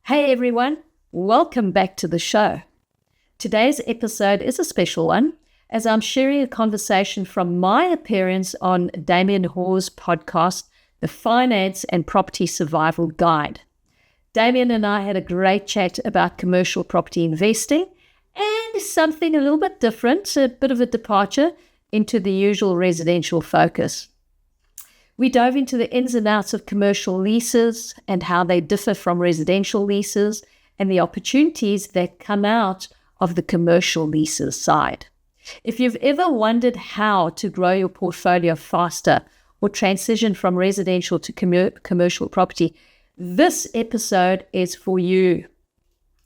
Hey everyone, welcome back to the show. Today's episode is a special one as I'm sharing a conversation from my appearance on Damian Hoar's podcast, The Finance and Property Survival Guide. Damian and I had a great chat about commercial property investing and something a little bit different, a bit of a departure into the usual residential focus. We dove into the ins and outs of commercial leases and how they differ from residential leases and the opportunities that come out of the commercial leases side. If you've ever wondered how to grow your portfolio faster or transition from residential to commercial property, this episode is for you.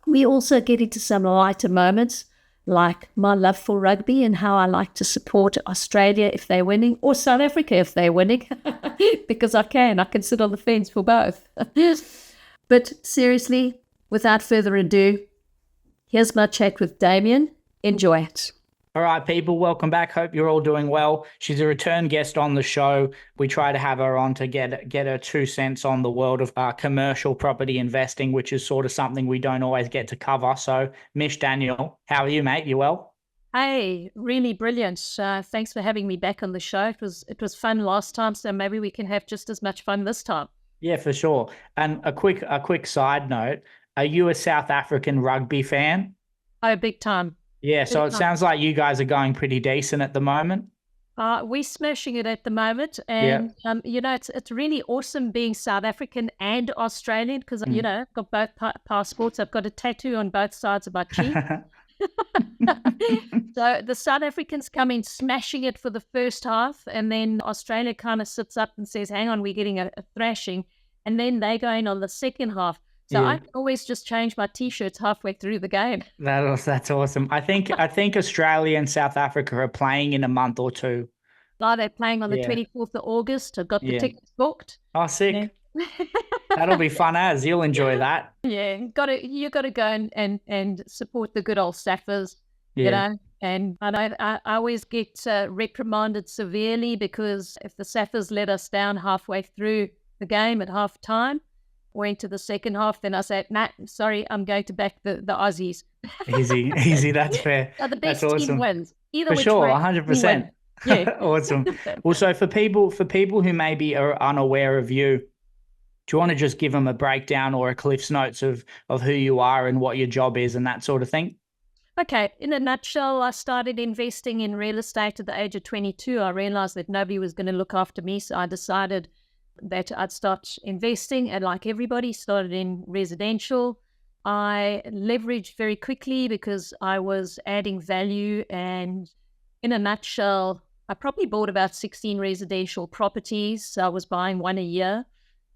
We also get into some lighter moments like my love for rugby and how I like to support Australia if they're winning or South Africa if they're winning because I can sit on the fence for both. But seriously, without further ado, here's my chat with Damian. Enjoy it. All right, people, welcome back. Hope you're all doing well. She's a return guest on the show. We try to have her on to get her 2 cents on the world of commercial property investing, which is sort of something we don't always get to cover. So, Mish, Daniel, how are you, mate? You well? Hey, really brilliant. Thanks for having me back on the show. It was fun last time, so maybe we can have just as much fun this time. Yeah, for sure. And a quick side note: are you a South African rugby fan? Oh, big time. Yeah, so it sounds like you guys are going pretty decent at the moment. We're smashing it at the moment, and it's really awesome being South African and Australian because I've got both passports. I've got a tattoo on both sides of my cheek. So the South Africans come in smashing it for the first half, and then Australia kind of sits up and says, "Hang on, we're getting a thrashing," and then they go in on the second half. So I always just change my T-shirts halfway through the game. That's awesome. I think Australia and South Africa are playing in a month or two. Oh, they're playing on the 24th of August. I've got the tickets booked. Oh, sick. Yeah. That'll be fun as. You'll enjoy that. Yeah, you got to go and support the good old Saffers, you know. And I always get reprimanded severely because if the Saffers let us down halfway through the game at half time, went to the second half, then I said, nah, sorry, I'm going to back the Aussies. Easy, that's fair. So the best that's awesome. team wins. Either for which sure, way, 100%. Yeah. Awesome. Also, for people who maybe are unaware of you, do you want to just give them a breakdown or a Cliff's Notes of who you are and what your job is and that sort of thing? Okay. In a nutshell, I started investing in real estate at the age of 22. I realized that nobody was going to look after me, so I decided that I'd start investing, and like everybody, started in residential. I leveraged very quickly because I was adding value, and in a nutshell, I probably bought about 16 residential properties. So I was buying one a year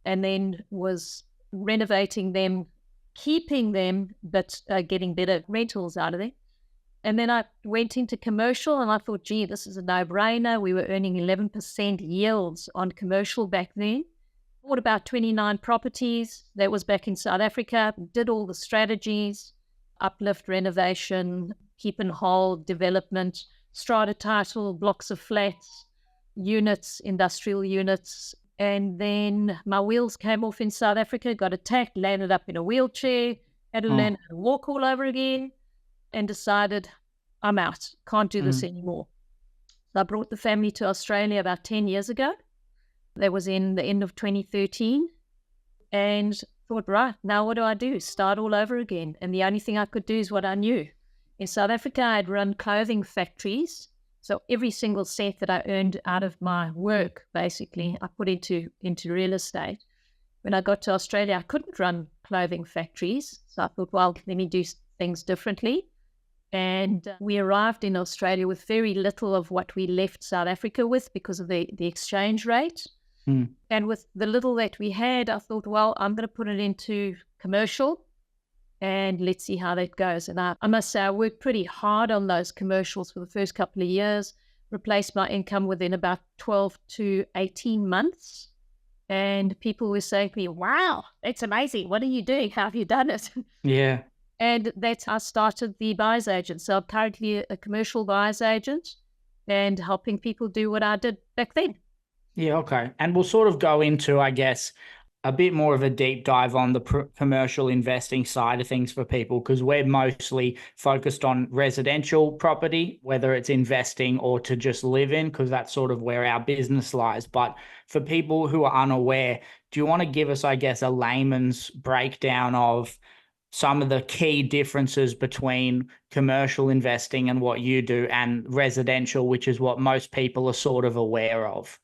and then was renovating them, keeping them, but getting better rentals out of them. And then I went into commercial and I thought, gee, this is a no-brainer. We were earning 11% yields on commercial back then. Bought about 29 properties. That was back in South Africa. Did all the strategies, uplift, renovation, keep and hold, development, strata title, blocks of flats, units, industrial units. And then my wheels came off in South Africa, got attacked, landed up in a wheelchair, had to learn how to walk all over again, and decided I'm out, can't do this anymore. So I brought the family to Australia about 10 years ago. That was in the end of 2013. And thought, right, now what do I do? Start all over again. And the only thing I could do is what I knew. In South Africa, I'd run clothing factories. So every single cent that I earned out of my work, basically, I put into real estate. When I got to Australia, I couldn't run clothing factories. So I thought, well, let me do things differently. And we arrived in Australia with very little of what we left South Africa with because of the exchange rate. And with the little that we had, I thought, well, I'm going to put it into commercial and let's see how that goes. And I must say, I worked pretty hard on those commercials for the first couple of years, replaced my income within about 12 to 18 months. And people were saying to me, wow, that's amazing. What are you doing? How have you done it? Yeah. And that's how I started the buyer's agent. So I'm currently a commercial buyer's agent and helping people do what I did back then. Yeah, okay. And we'll sort of go into, I guess, a bit more of a deep dive on the commercial investing side of things for people, because we're mostly focused on residential property, whether it's investing or to just live in, because that's sort of where our business lies. But for people who are unaware, do you want to give us, I guess, a layman's breakdown of some of the key differences between commercial investing and what you do, and residential, which is what most people are sort of aware of?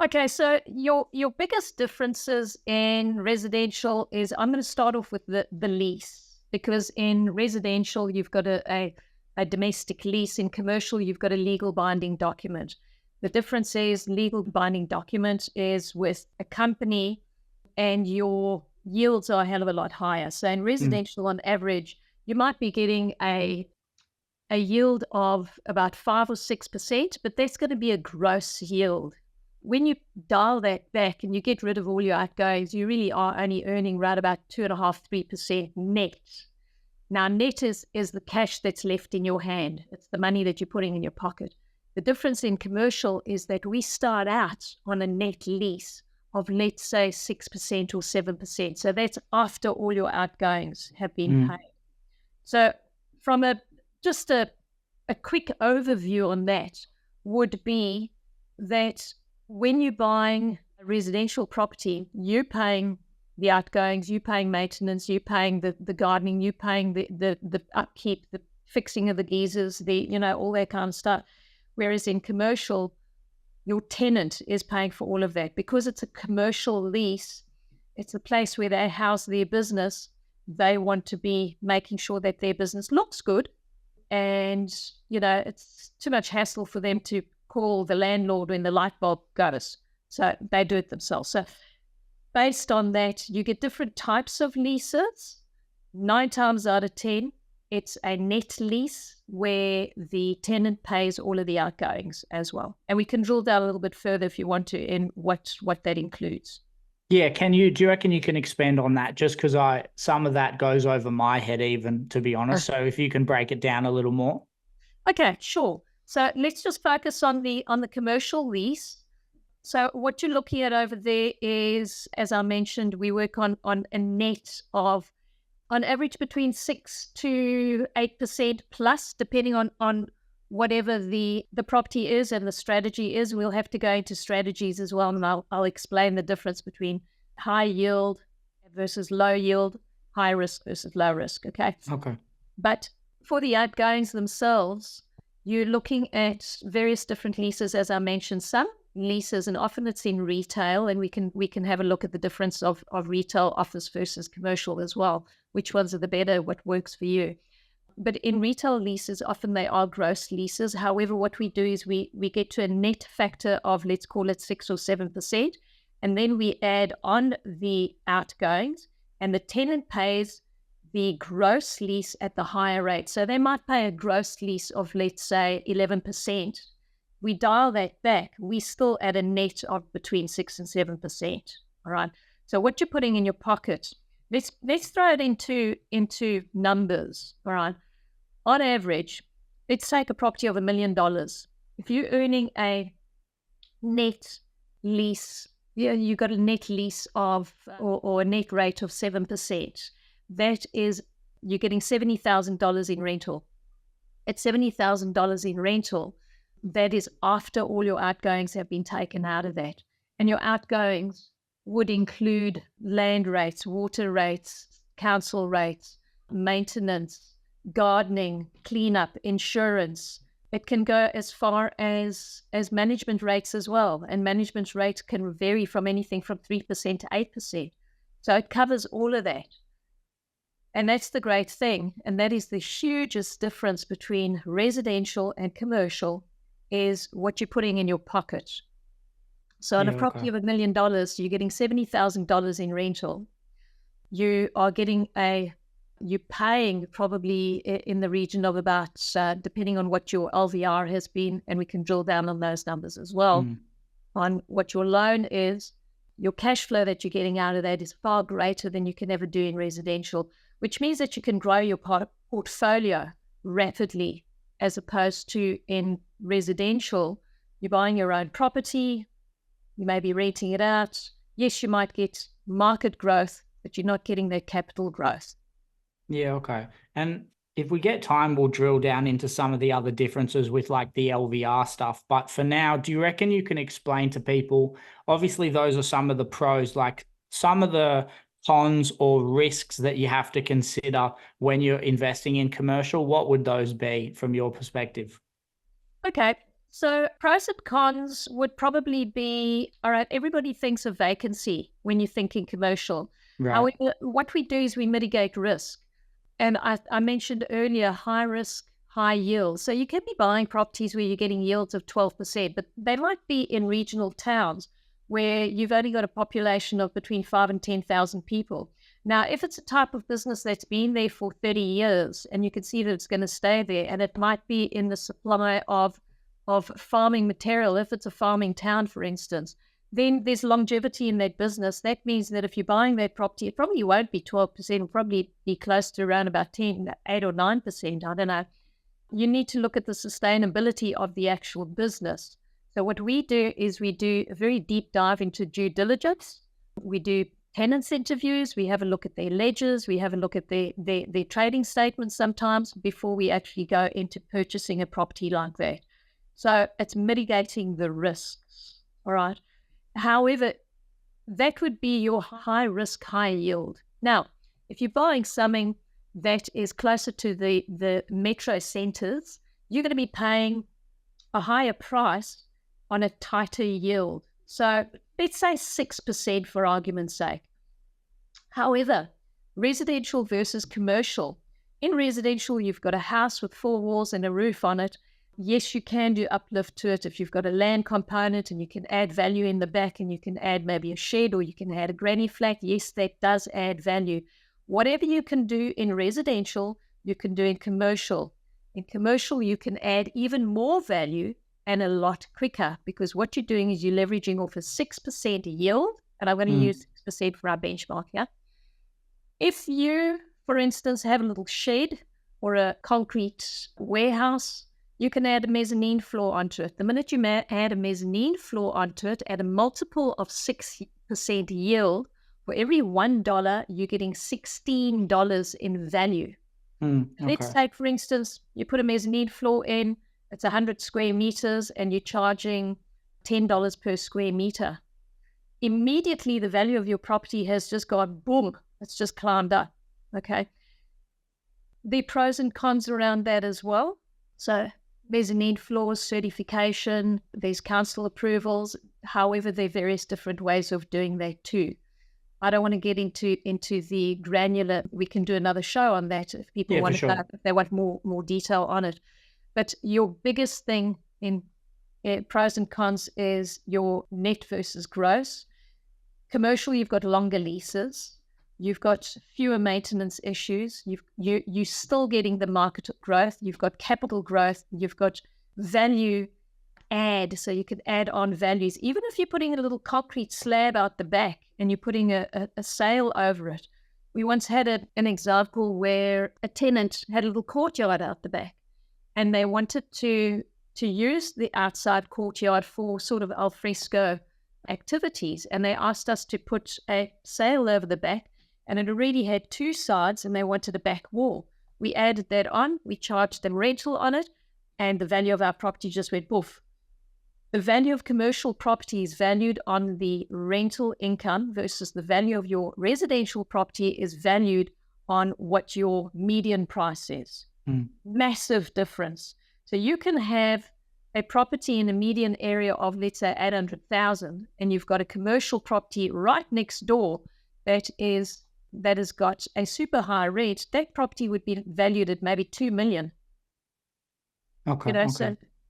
Okay, so your biggest differences in residential is, I'm going to start off with the lease, because in residential you've got a domestic lease. In commercial you've got a legal binding document. The difference is legal binding document is with a company and your yields are a hell of a lot higher. So in residential, on average, you might be getting a yield of about 5 or 6%, but that's going to be a gross yield. When you dial that back and you get rid of all your outgoings, you really are only earning right about 2.5%, 3% net. Now, net is the cash that's left in your hand. It's the money that you're putting in your pocket. The difference in commercial is that we start out on a net lease of, let's say, 6% or 7%. So that's after all your outgoings have been paid. So from just a quick overview on that would be that when you're buying a residential property, you're paying the outgoings, you're paying maintenance, you're paying the gardening, you're paying the upkeep, the fixing of the geysers, all that kind of stuff. Whereas in commercial, your tenant is paying for all of that. Because it's a commercial lease, it's a place where they house their business. They want to be making sure that their business looks good. And, it's too much hassle for them to call the landlord when the light bulb goes. So they do it themselves. So based on that, you get different types of leases. 9 times out of 10, it's a net lease where the tenant pays all of the outgoings as well. And we can drill down a little bit further if you want to in what that includes. Yeah, do you reckon you can expand on that? Just because some of that goes over my head even, to be honest. So if you can break it down a little more. Okay, sure. So let's just focus on the commercial lease. So what you're looking at over there is, as I mentioned, we work on a net of, on average, between 6 to 8% plus, depending on whatever the property is and the strategy is. We'll have to go into strategies as well, and I'll explain the difference between high yield versus low yield, high risk versus low risk, okay? Okay. But for the outgoings themselves, you're looking at various different leases, as I mentioned. Some leases, and often it's in retail, and we can have a look at the difference of retail, office versus commercial as well. Which ones are the better, what works for you. But in retail leases, often they are gross leases. However, what we do is we get to a net factor of, let's call it 6 or 7%, and then we add on the outgoings, and the tenant pays the gross lease at the higher rate. So they might pay a gross lease of, let's say, 11%. We dial that back, we still add a net of between 6 and 7%. All right. So what you're putting in your pocket, let's throw it into numbers. All right. On average, let's take a property of $1 million. If you're earning a net lease, you got a net lease of or a net rate of 7%. That is, you're getting $70,000 in rental. At $70,000 in rental, that is after all your outgoings have been taken out of that. And your outgoings would include land rates, water rates, council rates, maintenance, gardening, cleanup, insurance. It can go as far as management rates as well. And management rates can vary from anything from 3% to 8%. So it covers all of that. And that's the great thing. And that is the hugest difference between residential and commercial, is what you're putting in your pocket. So on a property of $1 million, you're getting $70,000 in rental. You are getting you're paying probably in the region of about, depending on what your LVR has been, and we can drill down on those numbers as well, on what your loan is. Your cash flow that you're getting out of that is far greater than you can ever do in residential, which means that you can grow your portfolio rapidly, as opposed to in residential, you're buying your own property, you may be renting it out. Yes, you might get market growth, but you're not getting that capital growth. Yeah, okay. And if we get time, we'll drill down into some of the other differences with like the LVR stuff. But for now, do you reckon you can explain to people, obviously those are some of the pros, like some of the cons or risks that you have to consider when you're investing in commercial? What would those be from your perspective? Okay. So pros and cons would probably be, all right, everybody thinks of vacancy when you're thinking commercial. Right. However, what we do is we mitigate risk. And I mentioned earlier, high risk, high yield. So you can be buying properties where you're getting yields of 12%, but they might be in regional towns where you've only got a population of between 5 and 10,000 people. Now, if it's a type of business that's been there for 30 years and you can see that it's going to stay there, and it might be in the supply of farming material, if it's a farming town, for instance, then there's longevity in that business. That means that if you're buying that property, it probably won't be 12%, it'll probably be close to around about 10, 8 or 9%. I don't know. You need to look at the sustainability of the actual business. So what we do is we do a very deep dive into due diligence. We do tenants interviews. We have a look at their ledgers. We have a look at their trading statements sometimes before we actually go into purchasing a property like that. So it's mitigating the risks, all right? However, that would be your high risk, high yield. Now, if you're buying something that is closer to the metro centers, you're going to be paying a higher price on a tighter yield. So let's say 6% for argument's sake. However, residential versus commercial. In residential, you've got a house with 4 walls and a roof on it. Yes, you can do uplift to it if you've got a land component and you can add value in the back and you can add maybe a shed or you can add a granny flat. Yes, that does add value. Whatever you can do in residential, you can do in commercial. In commercial, you can add even more value and a lot quicker, because what you're doing is you're leveraging off a 6% yield, and I'm going to use 6% for our benchmark here. If you, for instance, have a little shed or a concrete warehouse, you can add a mezzanine floor onto it. The minute you add a mezzanine floor onto it at a multiple of 6% yield, for every $1, you're getting $16 in value. Okay. Let's take, for instance, you put a mezzanine floor in, it's 100 square meters, and you're charging $10 per square meter. Immediately, the value of your property has just gone boom. It's just climbed up. Okay. There are pros and cons around that as well. So mezzanine floors, certification, there's council approvals. However, there are various different ways of doing that too. I don't want to get into the granular. We can do another show on that if people want to know, if they want more detail on it. But your biggest thing in pros and cons is your net versus gross. Commercial, you've got longer leases. You've got fewer maintenance issues. You're still getting the market growth. You've got capital growth. You've got value add, so you can add on values. Even if you're putting a little concrete slab out the back and you're putting a sail over it. We once had an example where a tenant had a little courtyard out the back, and they wanted to use the outside courtyard for sort of alfresco activities. And they asked us to put a sail over the back, and it already had 2 sides, and they wanted a back wall. We added that on, we charged them rental on it, and the value of our property just went poof. The value of commercial property is valued on the rental income versus the value of your residential property is valued on what your median price is. Massive difference. So you can have a property in a median area of, let's say, 800,000, and you've got a commercial property right next door that has got a super high rate. That property would be valued at maybe 2 million. Okay.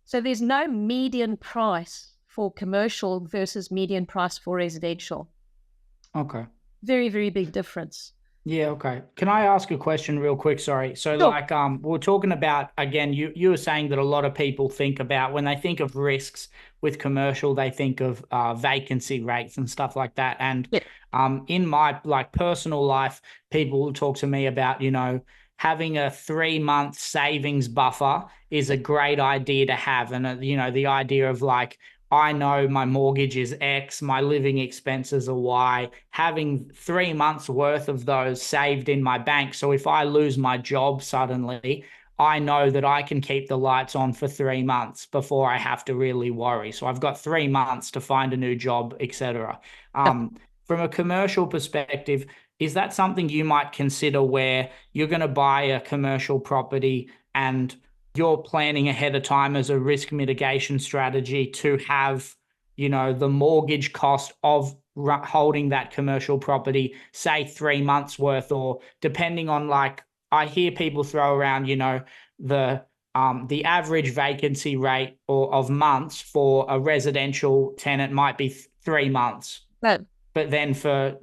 So there's no median price for commercial versus median price for residential. Okay. Very, very big difference. Yeah, okay. Can I ask a question real quick? Sorry. So Sure. we're talking about, again, you were saying that a lot of people think about, when they think of risks with commercial, they think of vacancy rates and stuff like that. And in my personal life, people will talk to me about, having a 3-month savings buffer is a great idea to have. And, the idea of I know my mortgage is X, my living expenses are Y, having 3 months worth of those saved in my bank. So if I lose my job suddenly, I know that I can keep the lights on for 3 months before I have to really worry. So I've got 3 months to find a new job, etc. From a commercial perspective, is that something you might consider where you're going to buy a commercial property and you're planning ahead of time as a risk mitigation strategy to have, the mortgage cost of holding that commercial property, say 3 months worth, or depending on, like, I hear people throw around, the average vacancy rate of months for a residential tenant might be 3 months. But But then for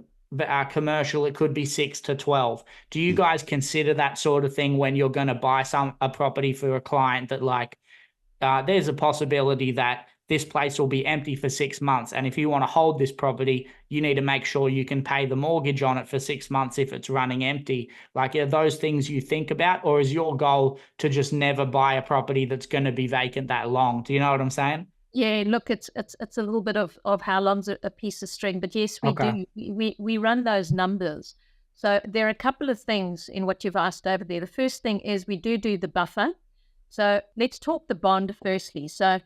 our commercial, it could be 6 to 12. Do you guys consider that sort of thing when you're going to buy a property for a client, that there's a possibility that this place will be empty for 6 months, and if you want to hold this property, you need to make sure you can pay the mortgage on it for 6 months if it's running empty? Like, are those things you think about, or is your goal to just never buy a property that's going to be vacant that long? Do you know what I'm saying? yeah, look, it's a little bit of how long's a piece of string, but yes, we Okay. do. We run those numbers. So there are a couple of things in what you've asked over there. The first thing is we do the buffer. So let's talk the bond firstly. So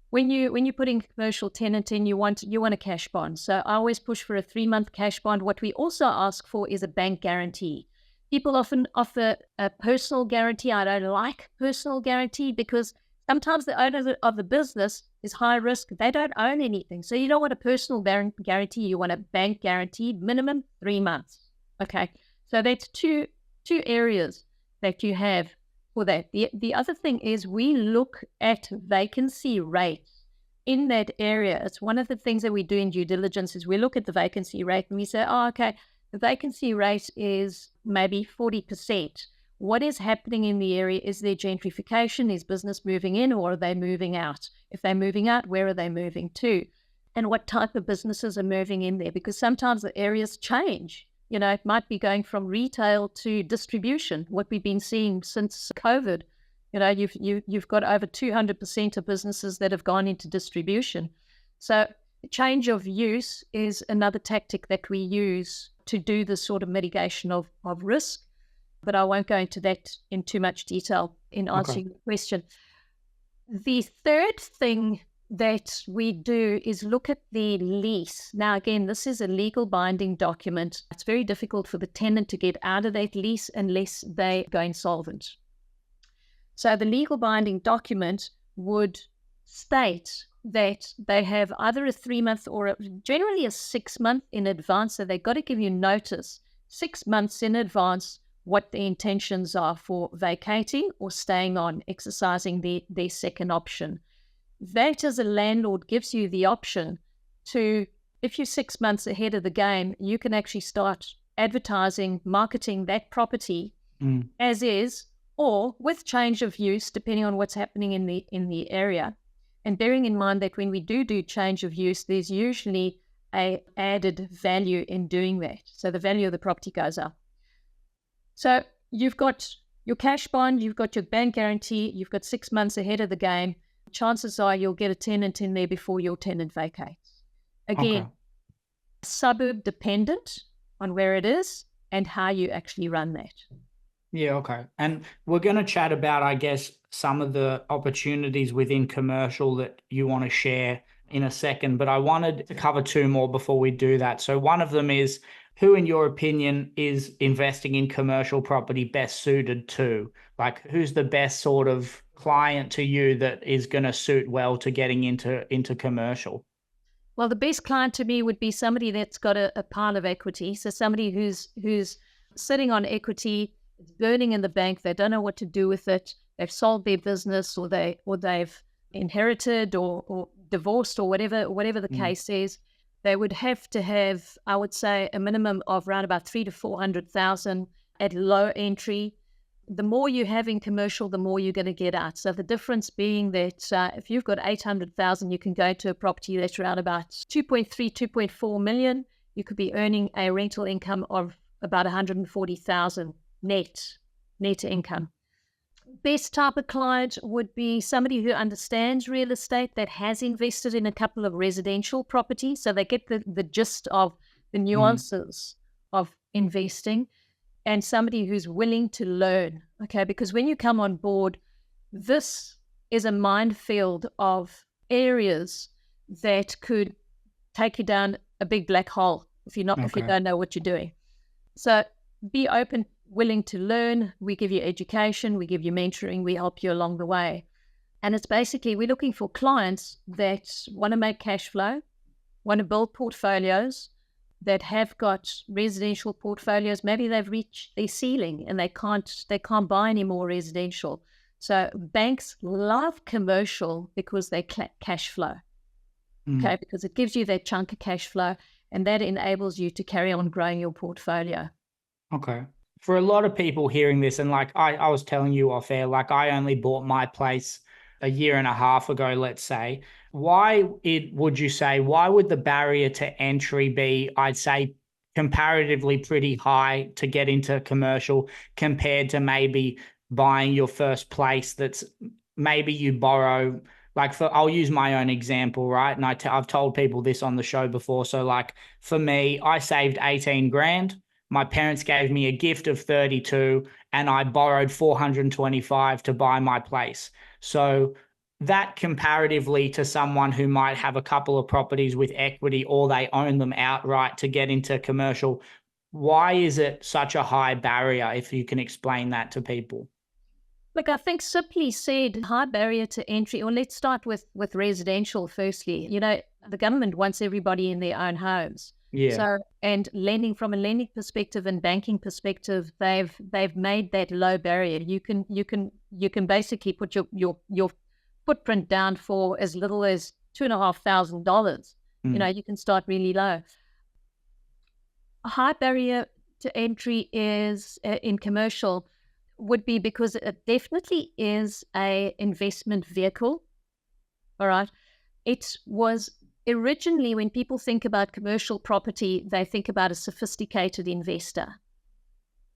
when you put in commercial tenant in, you want a cash bond. So I always push for a 3-month cash bond. What we also ask for is a bank guarantee. People often offer a personal guarantee. I don't like personal guarantee because sometimes the owner of the business is high risk. They don't own anything. So you don't want a personal guarantee. You want a bank guarantee, minimum 3 months. Okay. So that's two areas that you have for that. The other thing is we look at vacancy rates in that area. It's one of the things that we do in due diligence is we look at the vacancy rate and we say, oh, okay, the vacancy rate is maybe 40%. What is happening in the area? Is there gentrification? Is business moving in, or are they moving out? If they're moving out, where are they moving to? And what type of businesses are moving in there? Because sometimes the areas change. It might be going from retail to distribution, what we've been seeing since COVID. You've got over 200% of businesses that have gone into distribution. So change of use is another tactic that we use to do this sort of mitigation of risk. But I won't go into that in too much detail in answering the question. The third thing that we do is look at the lease. Now, again, this is a legal binding document. It's very difficult for the tenant to get out of that lease unless they go insolvent. So the legal binding document would state that they have either a 3-month or generally a 6-month in advance. So they've got to give you notice 6 months in advance what the intentions are for vacating or staying on, exercising their second option. That, as a landlord, gives you the option to, if you're 6 months ahead of the game, you can actually start advertising, marketing that property as is, or with change of use, depending on what's happening in the area. And bearing in mind that when we do change of use, there's usually a added value in doing that. So the value of the property goes up. So you've got your cash bond, you've got your bank guarantee, you've got 6 months ahead of the game. Chances are you'll get a tenant in there before your tenant vacates. Again, suburb dependent on where it is and how you actually run that. Yeah, okay. And we're going to chat about, I guess, some of the opportunities within commercial that you want to share in a second, but I wanted to cover 2 more before we do that. So one of them is, who, in your opinion, is investing in commercial property best suited to? Like, who's the best sort of client to you that is going to suit well to getting into commercial? Well, the best client to me would be somebody that's got a pile of equity. So somebody who's sitting on equity, it's burning in the bank. They don't know what to do with it. They've sold their business, or they've inherited or divorced, or whatever the case is. They would have to have, I would say, a minimum of around about 300,000 to 400,000 at low entry. The more you have in commercial, the more you're going to get out. So the difference being that if you've got 800,000, you can go to a property that's around about 2.3, 2.4 million. You could be earning a rental income of about 140,000 net income. Best type of client would be somebody who understands real estate, that has invested in a couple of residential properties, so they get the gist of the nuances of investing, and somebody who's willing to learn, okay? Because when you come on board, this is a minefield of areas that could take you down a big black hole if you don't know what you're doing. So be open, willing to learn. We give you education, we give you mentoring, we help you along the way. And it's basically, we're looking for clients that want to make cash flow, want to build portfolios, that have got residential portfolios. Maybe they've reached their ceiling and they can't buy any more residential. So banks love commercial because they cash flow, okay? Because it gives you that chunk of cash flow, and that enables you to carry on growing your portfolio. Okay. For a lot of people hearing this, and like I was telling you off air, like I only bought my place a year and a half ago, let's say. Why would the barrier to entry be, I'd say, comparatively pretty high to get into commercial compared to maybe buying your first place that's maybe you borrow, like I'll use my own example, right? And I've told people this on the show before. So like for me, I saved 18 grand. My parents gave me a gift of 32 and I borrowed 425 to buy my place. So that comparatively to someone who might have a couple of properties with equity or they own them outright to get into commercial, why is it such a high barrier, if you can explain that to people? Look, I think simply said, high barrier to entry, or let's start with residential firstly. You know, the government wants everybody in their own homes. Yeah. So, and lending, from a lending perspective and banking perspective, they've made that low barrier. You can basically put your footprint down for as little as $2,500. You know, you can start really low. A high barrier to entry is in commercial would be because it definitely is a investment vehicle. All right. It was originally, when people think about commercial property, they think about a sophisticated investor.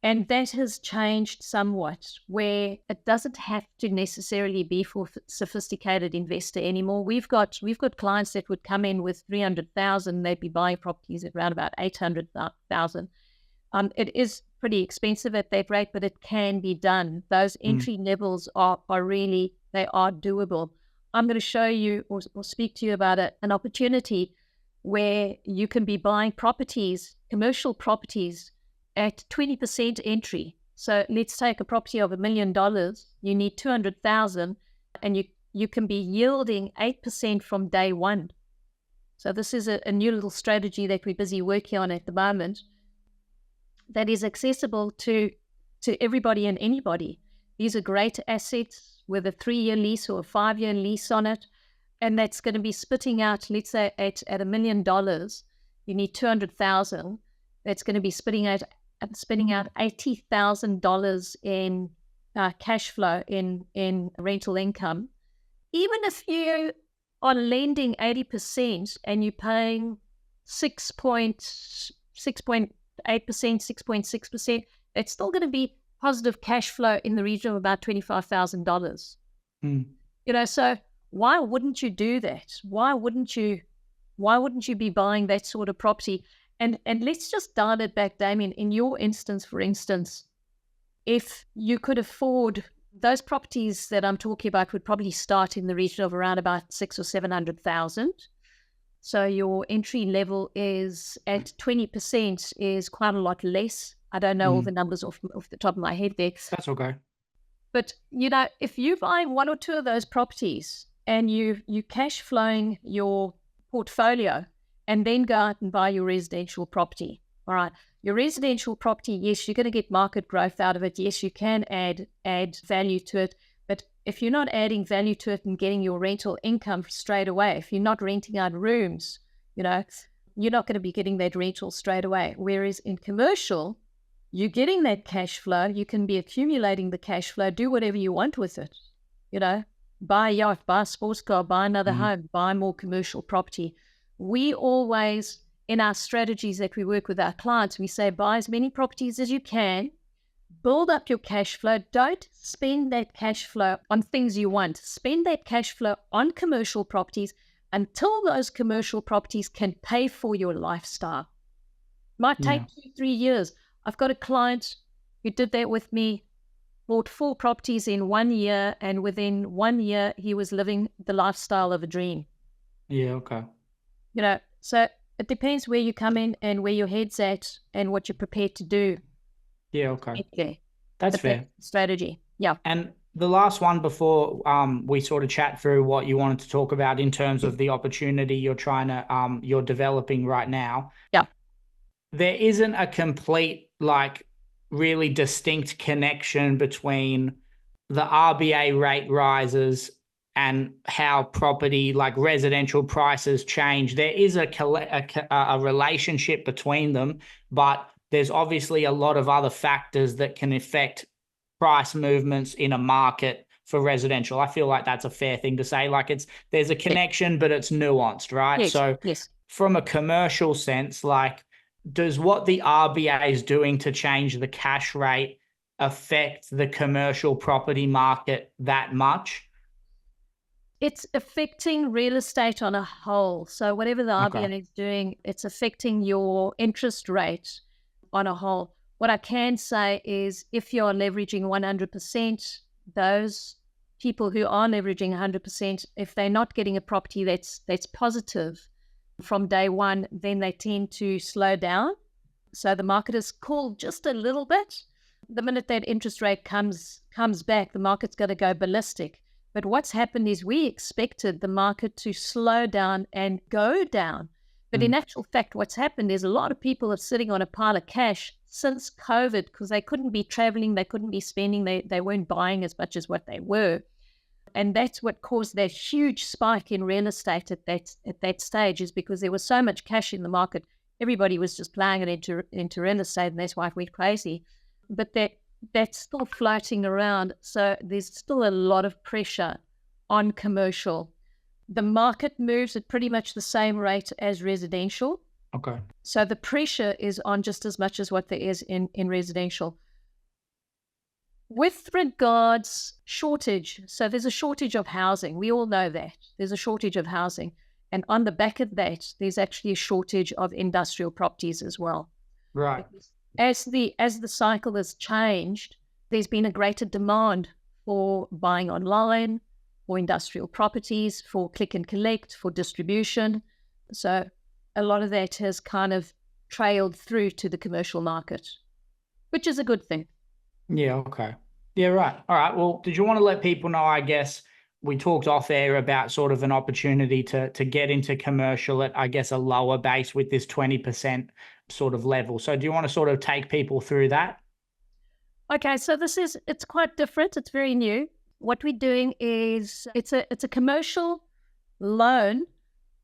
And that has changed somewhat, where it doesn't have to necessarily be for sophisticated investor anymore. We've got clients that would come in with 300,000, they'd be buying properties at around about 800,000. It is pretty expensive at that rate, but it can be done. Those entry levels are really, they are doable. I'm going to show you or speak to you about an opportunity where you can be buying properties, commercial properties, at 20% entry. So let's take a property of $1 million. You need 200,000, and you can be yielding 8% from day one. So this is a new little strategy that we're busy working on at the moment, that is accessible to everybody and anybody. These are great assets with a 3-year lease or a 5-year lease on it, and that's going to be spitting out, let's say at $1 million, you need 200,000. That's going to be spitting out $80,000 in cash flow in rental income. Even if you are lending 80% and you're paying 6.8%, 6.6%, it's still going to be positive cash flow in the region of about $25,000. You know, so why wouldn't you do that? Why wouldn't you be buying that sort of property? And let's just dial it back, Damian. In your instance, for instance, if you could afford those properties that I'm talking about, would probably start in the region of around about 600,000 or 700,000. So your entry level is at 20% is quite a lot less. I don't know all the numbers off the top of my head there. That's okay. But, you know, if you're buying one or two of those properties and you cash flowing your portfolio and then go out and buy your residential property, all right, your residential property, yes, you're going to get market growth out of it. Yes, you can add value to it. But if you're not adding value to it and getting your rental income straight away, if you're not renting out rooms, you know, you're not going to be getting that rental straight away. Whereas in commercial, you're getting that cash flow. You can be accumulating the cash flow, do whatever you want with it. You know, buy a yacht, buy a sports car, buy another home, buy more commercial property. We always, in our strategies that we work with our clients, we say buy as many properties as you can, build up your cash flow. Don't spend that cash flow on things you want. Spend that cash flow on commercial properties until those commercial properties can pay for your lifestyle. Might take 2-3 years. I've got a client who did that with me, bought 4 properties in 1 year, and within 1 year, he was living the lifestyle of a dream. Yeah, okay. So it depends where you come in and where your head's at and what you're prepared to do. Yeah, okay. Okay. That's fair. That's the strategy. Yeah. And the last one before we sort of chat through what you wanted to talk about in terms of the opportunity you're trying to you're developing right now. Yeah. There isn't a complete, like, really distinct connection between the RBA rate rises and how property, like residential prices, change. There is a relationship between them, but there's obviously a lot of other factors that can affect price movements in a market for residential. I feel like that's a fair thing to say. Like, there's a connection, but it's nuanced, right? Yes. So yes. From a commercial sense, like, does what the RBA is doing to change the cash rate affect the commercial property market that much? It's affecting real estate on a whole. So whatever the RBA is doing, it's affecting your interest rate on a whole. What I can say is if you're leveraging 100%, those people who are leveraging 100%, if they're not getting a property that's positive from day one, then they tend to slow down. So the market is cooled just a little bit. The minute that interest rate comes back, the market's going to go ballistic. But what's happened is we expected the market to slow down and go down. But in actual fact, what's happened is a lot of people are sitting on a pile of cash since COVID because they couldn't be traveling, they couldn't be spending, they weren't buying as much as what they were. And that's what caused that huge spike in real estate at that stage, is because there was so much cash in the market. Everybody was just playing it into real estate, and that's why it went crazy. But that's still floating around. So there's still a lot of pressure on commercial. The market moves at pretty much the same rate as residential. Okay. So the pressure is on just as much as what there is in residential. With regards shortage, so there's a shortage of housing. We all know that. There's a shortage of housing. And on the back of that, there's actually a shortage of industrial properties as well. Right. As the cycle has changed, there's been a greater demand for buying online, for industrial properties, for click and collect, for distribution. So a lot of that has kind of trailed through to the commercial market, which is a good thing. Yeah, okay. Yeah, right. All right. Well, did you want to let people know, I guess, we talked off air about sort of an opportunity to get into commercial at, I guess, a lower base with this 20% sort of level. So do you want to sort of take people through that? Okay, so it's quite different. It's very new. What we're doing is it's a commercial loan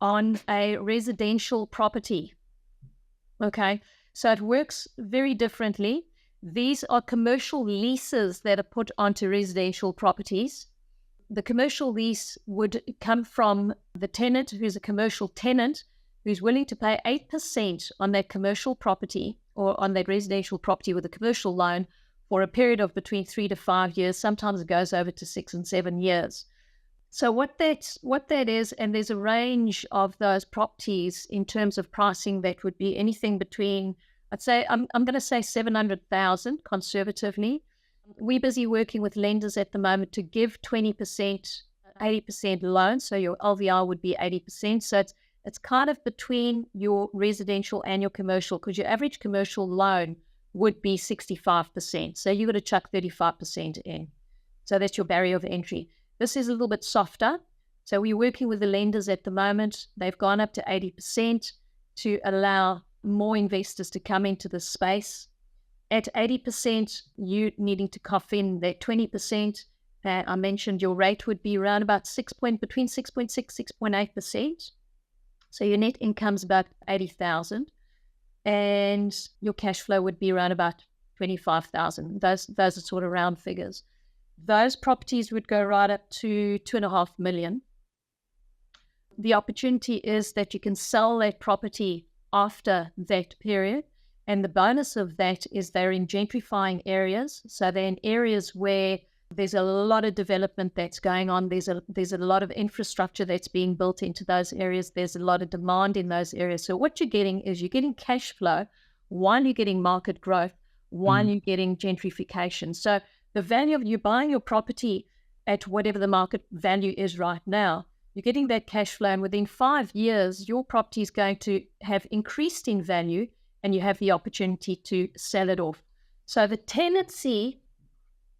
on a residential property. Okay, so it works very differently. These are commercial leases that are put onto residential properties. The commercial lease would come from the tenant, who's a commercial tenant, who's willing to pay 8% on that commercial property or on that residential property with a commercial loan for a period of between 3 to 5 years. Sometimes it goes over to 6 and 7 years. So what that is, and there's a range of those properties in terms of pricing that would be anything between, I'd say, I'm going to say 700,000 conservatively. We're busy working with lenders at the moment to give 20%, 80% loan. So your LVR would be 80%. So it's kind of between your residential and your commercial, because your average commercial loan would be 65%. So you've got to chuck 35% in. So that's your barrier of entry. This is a little bit softer. So we're working with the lenders at the moment. They've gone up to 80% to allow more investors to come into the space. At 80%, you needing to cough in that 20%. I mentioned your rate would be around about between 6.6, 6.8%. So your net income's about 80,000, and your cash flow would be around about 25,000. Those are sort of round figures. Those properties would go right up to 2.5 million. The opportunity is that you can sell that property after that period, And the bonus of that is they're in gentrifying areas. So they're in areas where there's a lot of development that's going on. There's a lot of infrastructure that's being built into those areas. There's a lot of demand in those areas. So what you're getting is you're getting cash flow while you're getting market growth, while you're getting gentrification. So the value of you buying your property at whatever the market value is right now, you're getting that cash flow. And within 5 years, your property is going to have increased in value and you have the opportunity to sell it off. So the tenancy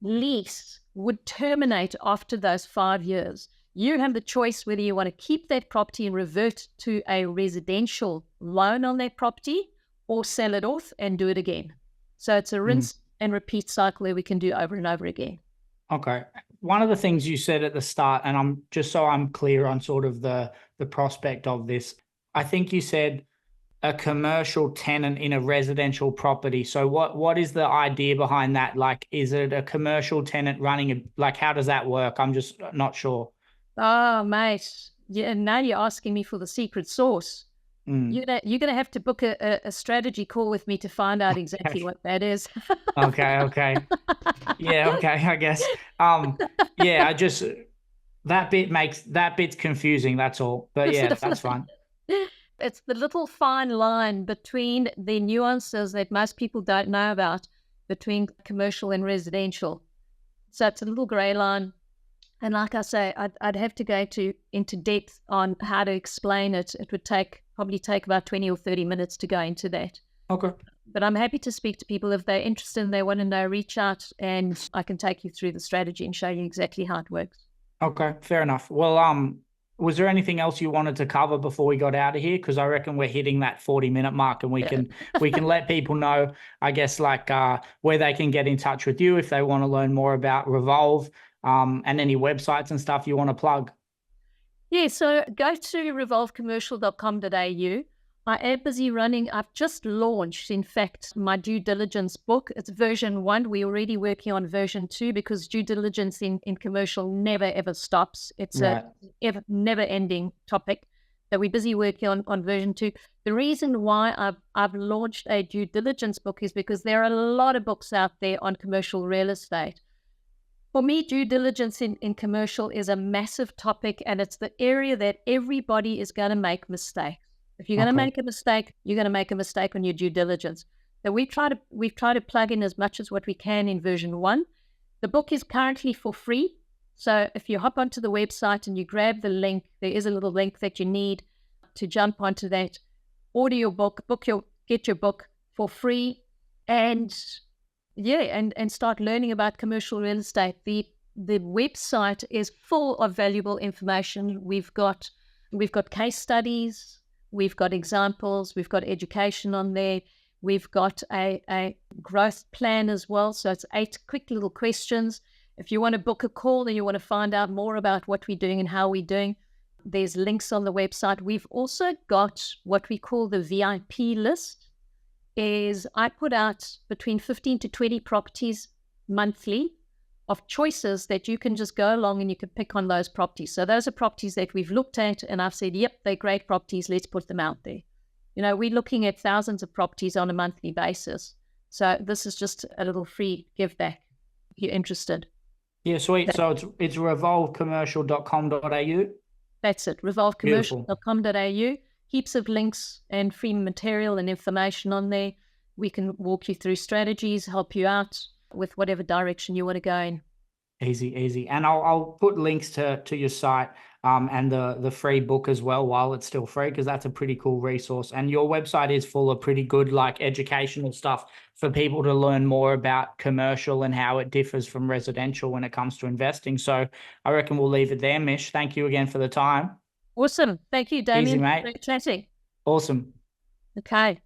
lease would terminate after those 5 years. You have the choice whether you want to keep that property and revert to a residential loan on that property or sell it off and do it again. So it's a rinse and repeat cycle that we can do over and over again. Okay. One of the things you said at the start, and I'm just so I'm clear on sort of the prospect of this, I think you said a commercial tenant in a residential property. So what is the idea behind that? Like, is it a commercial tenant running like, how does that work? I'm just not sure. Oh, mate. Yeah, now you're asking me for the secret sauce. You're gonna have to book a strategy call with me to find out exactly what that is. Okay. Yeah, okay, I guess. Yeah, that bit's confusing, that's all. But yeah, that's fine. It's the little fine line between the nuances that most people don't know about between commercial and residential. So it's a little gray line. And like I say, I'd have to go into depth on how to explain it. It would probably take about 20 or 30 minutes to go into that. Okay. But I'm happy to speak to people if they're interested and they want to know, reach out and I can take you through the strategy and show you exactly how it works. Okay, fair enough. Well, was there anything else you wanted to cover before we got out of here? Because I reckon we're hitting that 40-minute mark, and we can let people know, I guess, like where they can get in touch with you if they want to learn more about Revolve, and any websites and stuff you want to plug. Yeah, so go to revolvecommercial.com.au. I am busy running. I've just launched, in fact, my due diligence book. It's version 1. We're already working on version 2 because due diligence in commercial never, ever stops. It's a never-ending topic. So we're busy working on version 2. The reason why I've launched a due diligence book is because there are a lot of books out there on commercial real estate. For me, due diligence in commercial is a massive topic, and it's the area that everybody is going to make mistakes. If you're going to make a mistake, you're going to make a mistake on your due diligence. So we've tried to plug in as much as what we can in version 1. The book is currently for free. So if you hop onto the website and you grab the link, there is a little link that you need to jump onto that, order your book, get your book for free, and start learning about commercial real estate. The website is full of valuable information. We've got case studies. We've got examples, we've got education on there, we've got a growth plan as well. So it's 8 quick little questions. If you want to book a call and you want to find out more about what we're doing and how we're doing, there's links on the website. We've also got what we call the VIP list. I put out between 15 to 20 properties monthly of choices that you can just go along and you can pick on those properties. So those are properties that we've looked at and I've said, yep, they're great properties. Let's put them out there. You know, we're looking at thousands of properties on a monthly basis. So this is just a little free give back if you're interested. Yeah, sweet. So it's revolvecommercial.com.au. That's it, revolvecommercial.com.au. Heaps of links and free material and information on there. We can walk you through strategies, help you out with whatever direction you want to go in. Easy. And I'll put links to your site and the free book as well while it's still free, because that's a pretty cool resource. And your website is full of pretty good like educational stuff for people to learn more about commercial and how it differs from residential when it comes to investing. So I reckon we'll leave it there, Mish. Thank you again for the time. Awesome. Thank you, Damian. Easy, mate. Great chatting. Awesome. Okay.